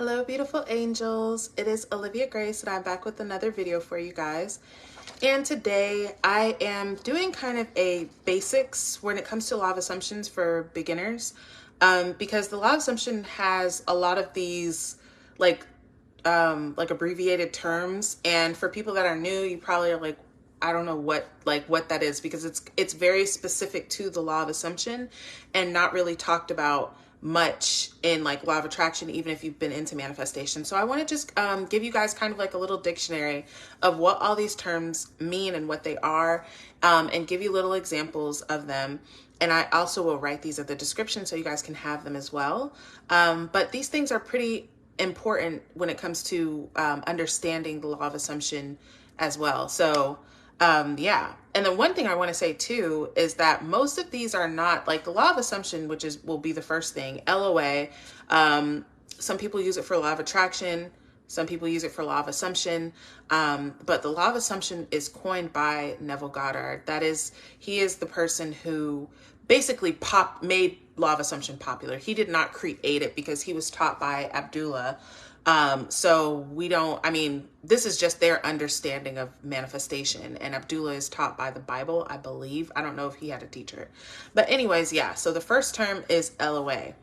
Hello, beautiful angels. It is Olivia Grace, and I'm back with another video for you guys. And today I am doing kind of a basics when it comes to law of assumptions for beginners, because the law of assumption has a lot of these like abbreviated terms, and for people that are new, you probably are like, I don't know what that is, because it's very specific to the law of assumption and not really talked about much in like law of attraction, even if you've been into manifestation. So I want to just give you guys kind of like a little dictionary of what all these terms mean and what they are, and give you little examples of them. And I also will write these at the description so you guys can have them as well. But these things are pretty important when it comes to understanding the law of assumption as well. So yeah. And then one thing I want to say too is that most of these are not like the law of assumption, which will be the first thing, LOA. Some people use it for law of attraction. Some people use it for law of assumption. But the law of assumption is coined by Neville Goddard. He is the person who basically made law of assumption popular. He did not create it because he was taught by Abdullah. This is just their understanding of manifestation, and Abdullah is taught by the Bible, I believe. I don't know if he had a teacher, but anyways, yeah. So the first term is LOA,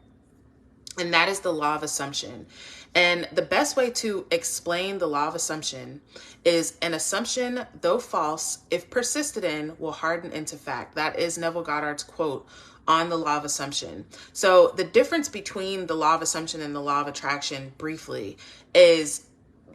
and that is the law of assumption. And the best way to explain the law of assumption is an assumption, though false, if persisted in, will harden into fact. That is Neville Goddard's quote on the law of assumption. So the difference between the law of assumption and the law of attraction, briefly, is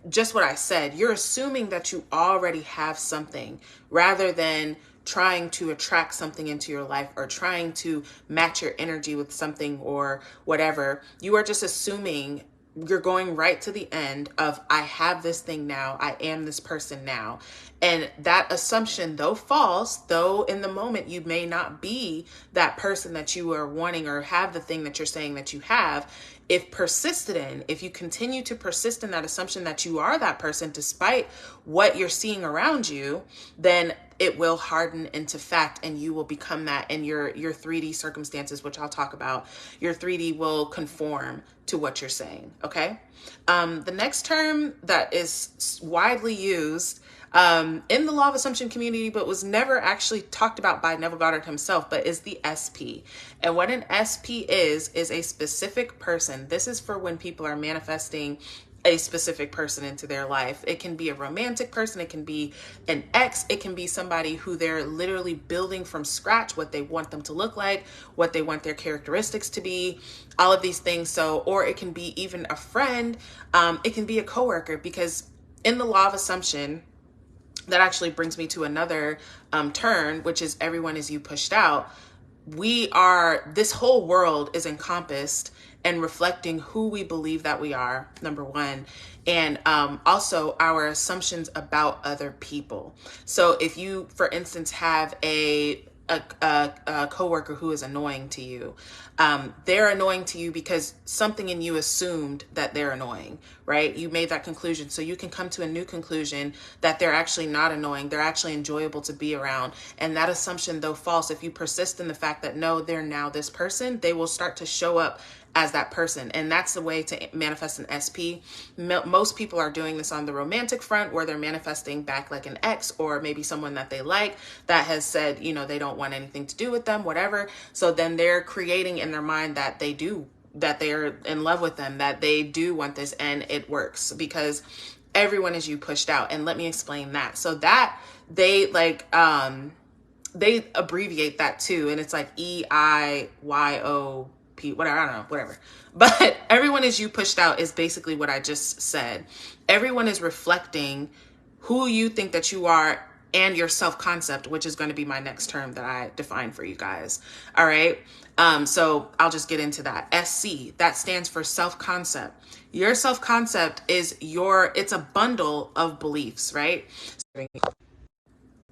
just what I said. You're assuming that you already have something rather than trying to attract something into your life or trying to match your energy with something or whatever. You are just assuming. You're going right to the end of, I have this thing now, I am this person now. And that assumption, though false, though in the moment you may not be that person that you are wanting or have the thing that you're saying that you have, if you continue to persist in that assumption that you are that person despite what you're seeing around you, then it will harden into fact and you will become that, and your 3D circumstances, which I'll talk about, your 3D will conform to what you're saying. Okay. The next term that is widely used in the law of assumption community, but was never actually talked about by Neville Goddard himself, but is the SP. And what an SP is a specific person. This is for when people are manifesting a specific person into their life. It can be a romantic person. It can be an ex. It can be somebody who they're literally building from scratch, what they want them to look like, what they want their characteristics to be, all of these things. So, or it can be even a friend. It can be a coworker, because in the law of assumption, that actually brings me to another turn, which is everyone is you pushed out. This whole world is encompassed and reflecting who we believe that we are, number one, and also our assumptions about other people. So if you, for instance, have a coworker who is annoying to you, they're annoying to you because something in you assumed that they're annoying, right? You made that conclusion. So you can come to a new conclusion that they're actually not annoying. They're actually enjoyable to be around. And that assumption, though false, if you persist in the fact that no, they're now this person, they will start to show up as that person. And that's the way to manifest an SP. Most people are doing this on the romantic front, where they're manifesting back like an ex, or maybe someone that they like that has said, they don't want anything to do with them, whatever. So then they're creating in their mind that they're in love with them, that they do want this, and it works because everyone is you pushed out. And let me explain that. So that they abbreviate that too. And it's like EIYPO, whatever, I don't know, whatever. But everyone is you pushed out is basically what I just said. Everyone is reflecting who you think that you are and your self-concept, which is going to be my next term that I define for you guys. All right. So I'll just get into that. SC, that stands for self-concept. Your self-concept is it's a bundle of beliefs, right? All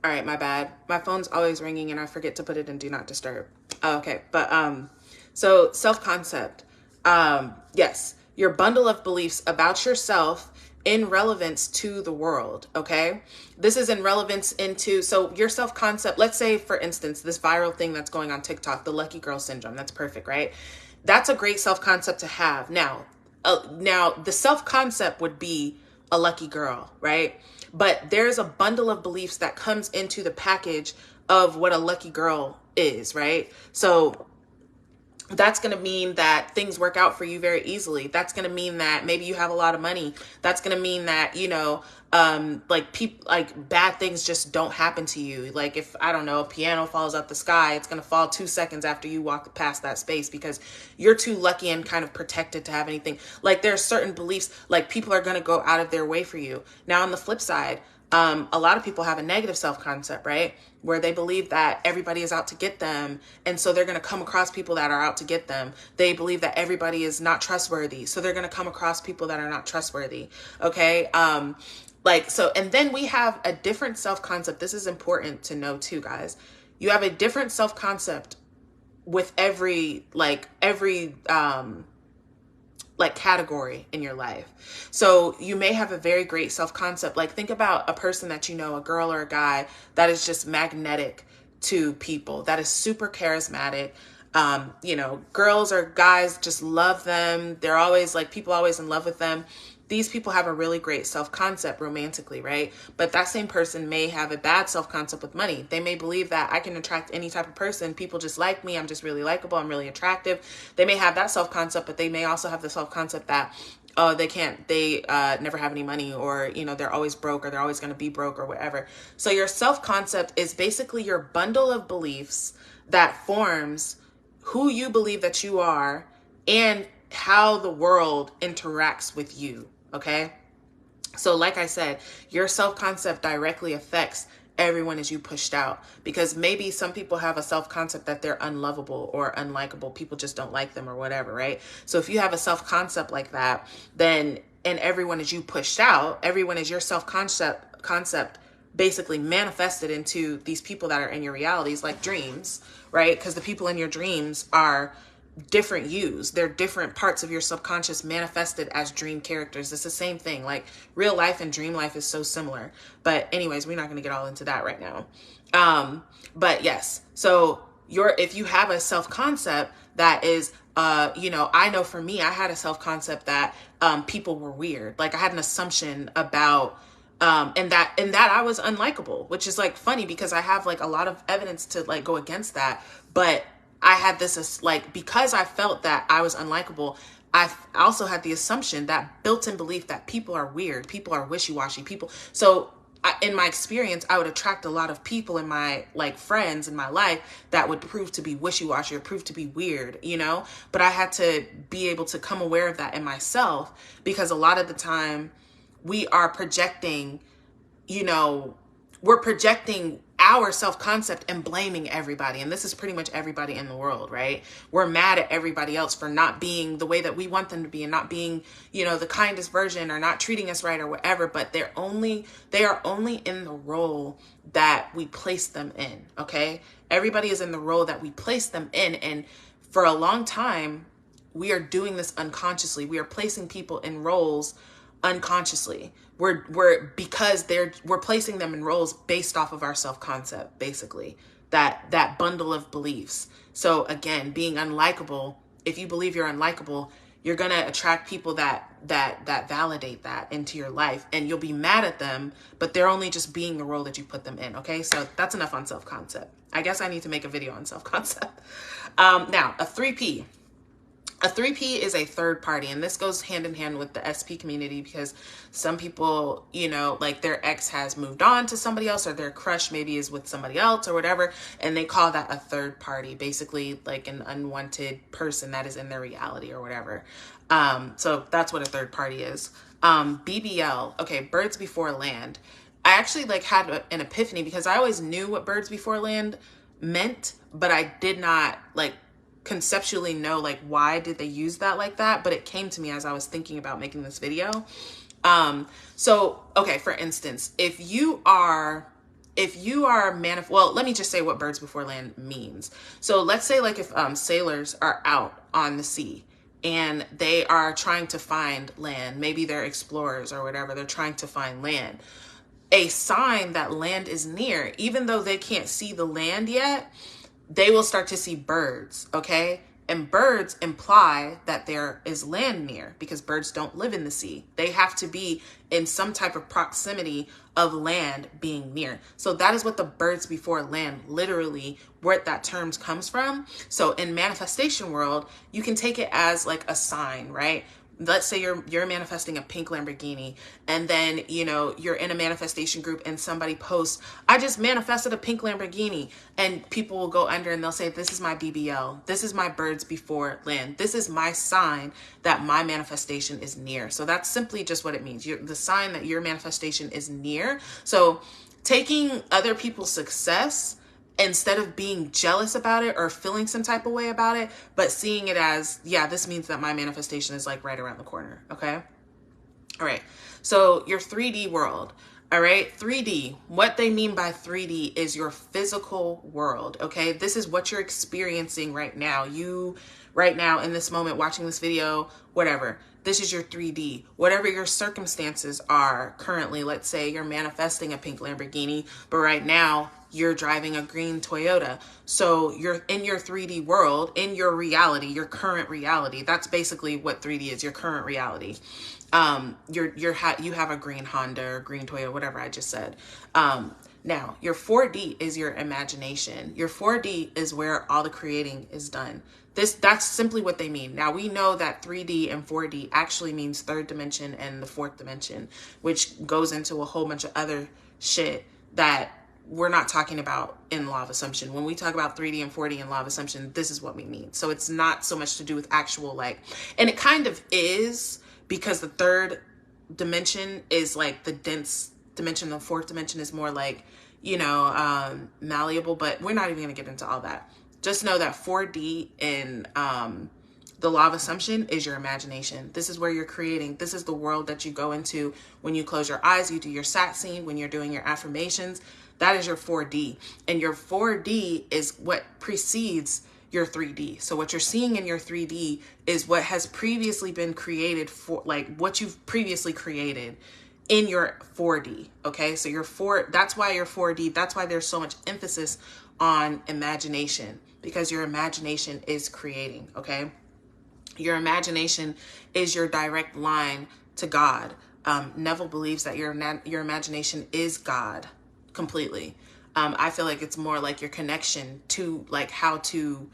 right, my bad. My phone's always ringing and I forget to put it in do not disturb. Okay. But, so self-concept, yes, your bundle of beliefs about yourself in relevance to the world. Okay. This is in relevance so your self-concept, let's say, for instance, this viral thing that's going on TikTok, the lucky girl syndrome, that's perfect, right? That's a great self-concept to have. Now, now the self-concept would be a lucky girl, right? But there's a bundle of beliefs that comes into the package of what a lucky girl is, right? So that's going to mean that things work out for you very easily. That's going to mean that maybe you have a lot of money. That's going to mean that, like people, like bad things just don't happen to you. Like if, I don't know, a piano falls out the sky, it's going to fall 2 seconds after you walk past that space because you're too lucky and kind of protected to have anything. Like there are certain beliefs, like people are going to go out of their way for you. Now on the flip side, a lot of people have a negative self-concept, right? Where they believe that everybody is out to get them. And so they're going to come across people that are out to get them. They believe that everybody is not trustworthy. So they're going to come across people that are not trustworthy. Okay. And then we have a different self-concept. This is important to know too, guys. You have a different self-concept with every category in your life. So you may have a very great self-concept. Like think about a person that you know, a girl or a guy that is just magnetic to people, that is super charismatic. Girls or guys just love them. They're always like, people always in love with them. These people have a really great self-concept romantically, right? But that same person may have a bad self-concept with money. They may believe that I can attract any type of person. People just like me. I'm just really likable. I'm really attractive. They may have that self-concept, but they may also have the self-concept that, they never have any money, or, they're always broke, or they're always going to be broke, or whatever. So your self-concept is basically your bundle of beliefs that forms who you believe that you are and how the world interacts with you. Okay. So like I said, your self-concept directly affects everyone as you pushed out, because maybe some people have a self-concept that they're unlovable or unlikable. People just don't like them or whatever. Right. So if you have a self-concept like that, then, and everyone is you pushed out, everyone is your self-concept basically manifested into these people that are in your realities, like dreams, right? Because the people in your dreams are different yous. They're different parts of your subconscious manifested as dream characters. It's the same thing. Like real life and dream life is so similar. But anyways, we're not going to get all into that right now. But yes, so if you have a self-concept that is, I know for me, I had a self-concept that people were weird. Like I had an assumption about and that I was unlikable, which is like funny because I have like a lot of evidence to like go against that. But I had this because I felt that I was unlikable, I also had the assumption, that built-in belief, that people are weird, people are wishy-washy, people. So in my experience, I would attract a lot of people in my friends in my life that would prove to be wishy-washy or prove to be weird, but I had to be able to come aware of that in myself, because a lot of the time we are projecting, we're projecting our self-concept and blaming everybody. And this is pretty much everybody in the world, right? We're mad at everybody else for not being the way that we want them to be, and not being, the kindest version, or not treating us right or whatever. But they are only in the role that we place them in. Okay. Everybody is in the role that we place them in. And for a long time, we are doing this unconsciously. We are placing people in roles unconsciously. We're placing them in roles based off of our self-concept, basically, that bundle of beliefs. So again, being unlikable, if you believe you're unlikable, you're going to attract people that validate that into your life, and you'll be mad at them, but they're only just being the role that you put them in. Okay. So that's enough on self-concept. I guess I need to make a video on self-concept. Now a 3P. A 3P is a third party, and this goes hand in hand with the SP community, because some people, their ex has moved on to somebody else, or their crush maybe is with somebody else or whatever, and they call that a third party, basically like an unwanted person that is in their reality or whatever. So that's what a third party is. BBL, okay, birds before land. I actually had an epiphany, because I always knew what birds before land meant, but I did not conceptually know why did they use that like that, but it came to me as I was thinking about making this video. Okay, for instance, if you are well, let me just say what birds before land means. So let's say if sailors are out on the sea and they are trying to find land, maybe they're explorers or whatever, they're trying to find land. A sign that land is near, even though they can't see the land yet, they will start to see birds, okay? And birds imply that there is land near, because birds don't live in the sea. They have to be in some type of proximity of land being near. So that is what the birds before land, literally where that term comes from. So in manifestation world, you can take it as like a sign, right? Let's say you're manifesting a pink Lamborghini, and then, you know, you're in a manifestation group and somebody posts, I just manifested a pink Lamborghini, and people will go under and they'll say, this is my BBL. This is my birds before land. This is my sign that my manifestation is near. So that's simply just what it means. The sign that your manifestation is near. So taking other people's success, instead of being jealous about it or feeling some type of way about it, but seeing it as, yeah, this means that my manifestation is like right around the corner. Okay. All right. So your 3D world. All right. 3D, what they mean by 3D is your physical world. Okay. This is what you're experiencing right now. You right now in this moment, watching this video, whatever. This is your 3D. Whatever your circumstances are currently, let's say you're manifesting a pink Lamborghini, but right now you're driving a green Toyota. So you're in your 3D world, in your reality, your current reality. That's basically what 3D is, your current reality. You have a green Honda or green Toyota, whatever I just said. Now your 4D is your imagination. Your 4D is where all the creating is done. That's simply what they mean. Now we know that 3D and 4D actually means third dimension and the fourth dimension, which goes into a whole bunch of other shit that we're not talking about in law of assumption. When we talk about 3D and 4D in law of assumption, this is what we mean. So it's not so much to do with actual like, and it kind of is, because the third dimension is like the dense dimension. The fourth dimension is more like, you know, malleable, but we're not even going to get into all that. Just know that 4D in the law of assumption is your imagination. This is where you're creating. This is the world that you go into when you close your eyes, you do your sat scene, when you're doing your affirmations. That is your 4D. And your 4D is what precedes your 3D. So what you're seeing in your 3D is what has previously been created, for like what you've previously created in your 4D. Okay. So that's why your 4D, that's why there's so much emphasis on imagination, because your imagination is creating. Okay. Your imagination is your direct line to God. Neville believes that your imagination is God completely. I feel like it's more like your connection to like how to,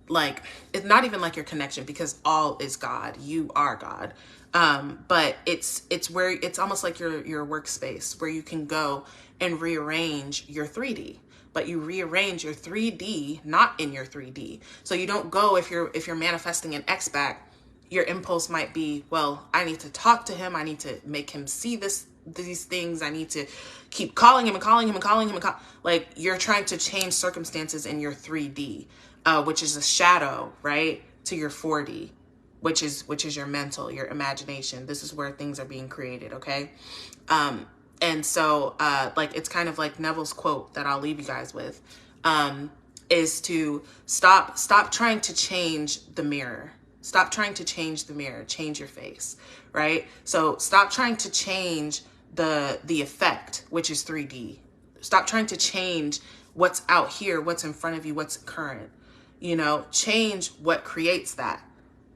like, it's not even like your connection, because all is God. You are God. But it's where it's almost like your workspace where you can go and rearrange your 3D. But you rearrange your 3D, not in your 3D. So you don't go, if you're manifesting an ex-back, your impulse might be, well, I need to talk to him. I need to make him see these things. I need to keep calling him and calling him and calling him like you're trying to change circumstances in your 3D, which is a shadow, right, to your 4D, which is your mental, your imagination. This is where things are being created. Okay. And so, like, it's kind of like Neville's quote that I'll leave you guys with, is to stop trying to change the mirror. Stop trying to change the mirror, change your face, right? So stop trying to change the effect, which is 3D. Stop trying to change what's out here, what's in front of you, what's current, you know, change what creates that.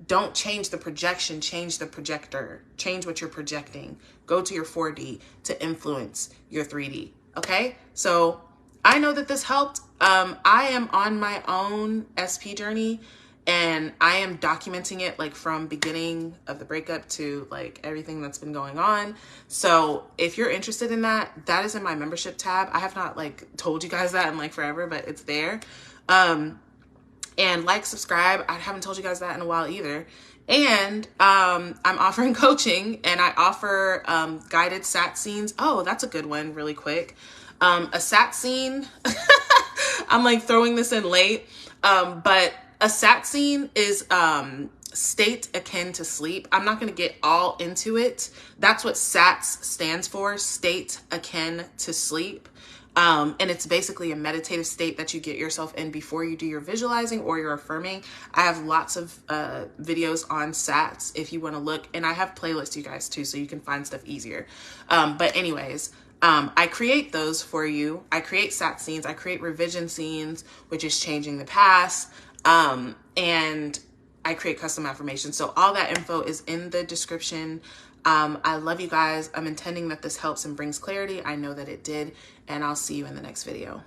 Don't change the projection, change the projector, change what you're projecting. Go to your 4D to influence your 3D. Okay. So I know that this helped. I am on my own SP journey, and I am documenting it like from beginning of the breakup to like everything that's been going on. So if you're interested in that, that is in my membership tab. I have not like told you guys that in like forever, but it's there. And like, subscribe. I haven't told you guys that in a while either. And I'm offering coaching, and I offer guided sat scenes. Oh, that's a good one really quick. A sat scene, I'm like throwing this in late, but a sat scene is state akin to sleep. I'm not going to get all into it. That's what SATS stands for, state akin to sleep. And it's basically a meditative state that you get yourself in before you do your visualizing or your affirming. I have lots of videos on SATs if you want to look, and I have playlists, you guys, too, so you can find stuff easier. But anyways, I create those for you. I create SAT scenes. I create revision scenes, which is changing the past. and I create custom affirmations. So all that info is in the description. I love you guys. I'm intending that this helps and brings clarity. I know that it did, and I'll see you in the next video.